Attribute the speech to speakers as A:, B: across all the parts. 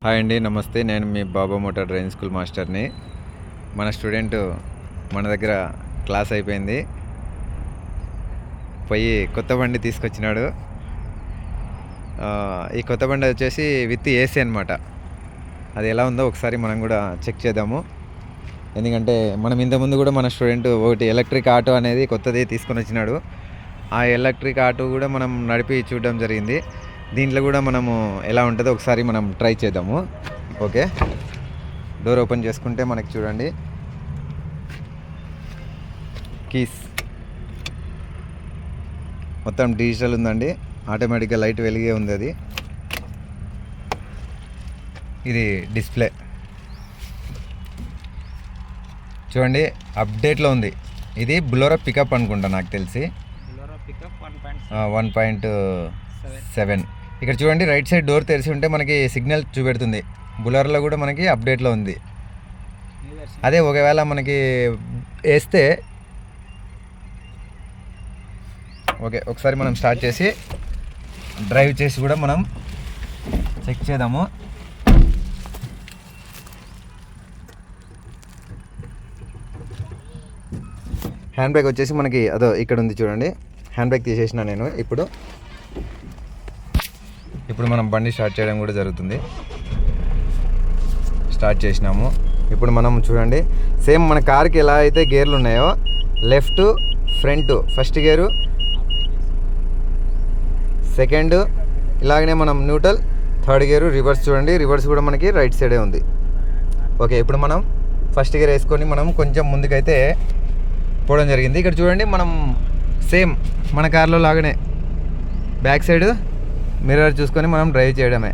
A: Hi అండి, నమస్తే. నేను మీ బాబా మోటార్ డ్రైవింగ్ స్కూల్ మాస్టర్ని. మన స్టూడెంట్ మన దగ్గర క్లాస్ అయిపోయింది, పోయి కొత్త బండి తీసుకొచ్చినాడు. ఈ కొత్త బండి వచ్చేసి విత్ ఏసీ అనమాట. అది ఎలా ఉందో ఒకసారి మనం కూడా చెక్ చేద్దాము. ఎందుకంటే మనం ఇంతకుముందు కూడా మన స్టూడెంట్ ఒకటి ఎలక్ట్రిక్ ఆటో అనేది కొత్తది తీసుకొని వచ్చినాడు. ఆ ఎలక్ట్రిక్ ఆటో కూడా మనం నడిపి చూడడం జరిగింది. దీంట్లో కూడా మనము ఎలా ఉంటుందో ఒకసారి మనం ట్రై చేద్దాము. ఓకే, డోర్ ఓపెన్ చేసుకుంటే మనకి చూడండి కీస్ మొత్తం డిజిటల్ ఉందండి. ఆటోమేటిక్గా లైట్ వెలిగే ఉంది. అది ఇది డిస్ప్లే చూడండి, అప్డేట్లో ఉంది. ఇది బులోరో పికప్ అనుకుంటా, నాకు తెలిసి 1.7. ఇక్కడ చూడండి, రైట్ సైడ్ డోర్ తెరిచి ఉంటే మనకి సిగ్నల్ చూపెడుతుంది. బులర్లో కూడా మనకి అప్డేట్లో ఉంది. అదే ఒకవేళ మనకి వేస్తే ఓకే, ఒకసారి మనం స్టార్ట్ చేసి డ్రైవ్ చేసి కూడా మనం చెక్ చేద్దాము. హ్యాండ్ బ్రేక్ వచ్చేసి మనకి అదో ఇక్కడ ఉంది చూడండి. హ్యాండ్ బ్రేక్ తీసేసిన నేను. ఇప్పుడు మనం బండి స్టార్ట్ చేయడం కూడా జరుగుతుంది. స్టార్ట్ చేసినాము. ఇప్పుడు మనం చూడండి, సేమ్ మన కార్కి ఎలా అయితే గేర్లు ఉన్నాయో, left front first gear, second, ఇలాగనే మనం న్యూట్రల్, థర్డ్ గేరు, రివర్స్ చూడండి. రివర్స్ కూడా మనకి రైట్ సైడే ఉంది. ఓకే, ఇప్పుడు మనం ఫస్ట్ గేర్ వేసుకొని మనం కొంచెం ముందుకైతే పోవడం జరిగింది. ఇక్కడ చూడండి, మనం సేమ్ మన కార్లో లాగానే బ్యాక్ సైడ్ మిర్రర్ చూసుకొని మనం డ్రైవ్ చేయడమే.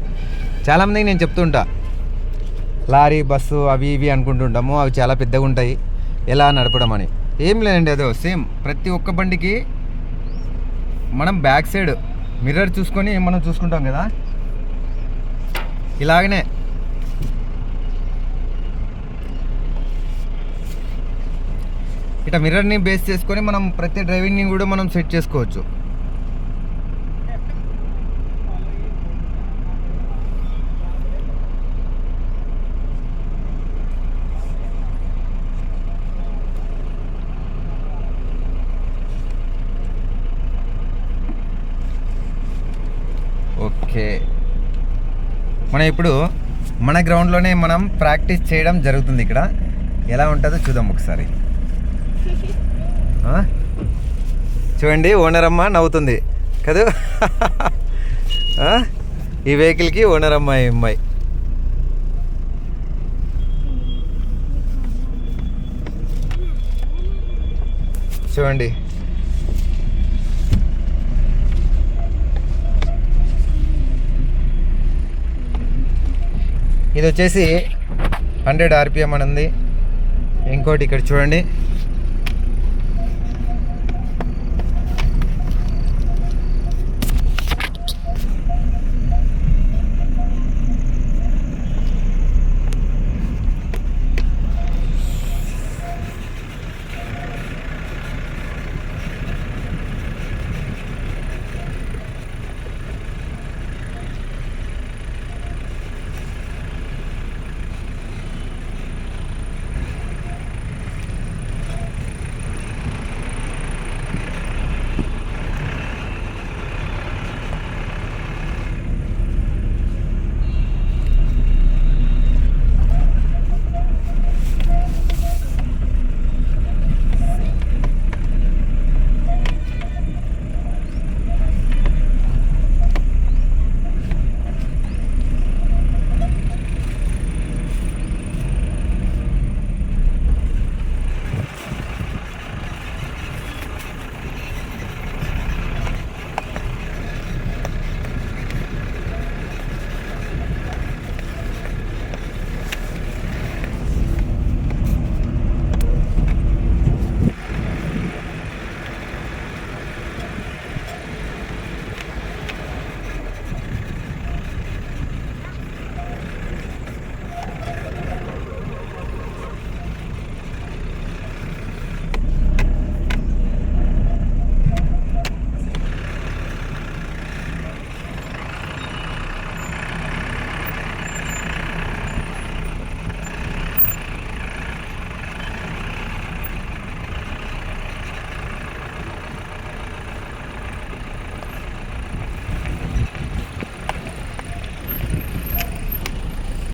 A: చాలామందికి నేను చెప్తుంటా, లారీ బస్సు అవి ఇవి అనుకుంటుంటాము, అవి చాలా పెద్దగా ఉంటాయి, ఎలా నడపడం అని. ఏం లేదండి, అదో సేమ్ ప్రతి ఒక్క బండికి మనం బ్యాక్ సైడ్ మిర్రర్ చూసుకొని మనం చూసుకుంటాం కదా, ఇలాగనే ఇట్లా మిర్రర్ని బేస్ చేసుకొని మనం ప్రతి డ్రైవింగ్ని కూడా మనం సెట్ చేసుకోవచ్చు. ఓకే, మనం ఇప్పుడు మన గ్రౌండ్లోనే మనం ప్రాక్టీస్ చేయడం జరుగుతుంది. ఇక్కడ ఎలా ఉంటుందో చూద్దాం ఒకసారి. చూడండి, ఓనర్ అమ్మ నవ్వుతుంది కదా. ఈ వెహికల్కి ఓనర్ అమ్మాయి చూడండి. ఇది వచ్చేసి 100 RPM అని ఉంది. ఇంకోటి ఇక్కడ చూడండి,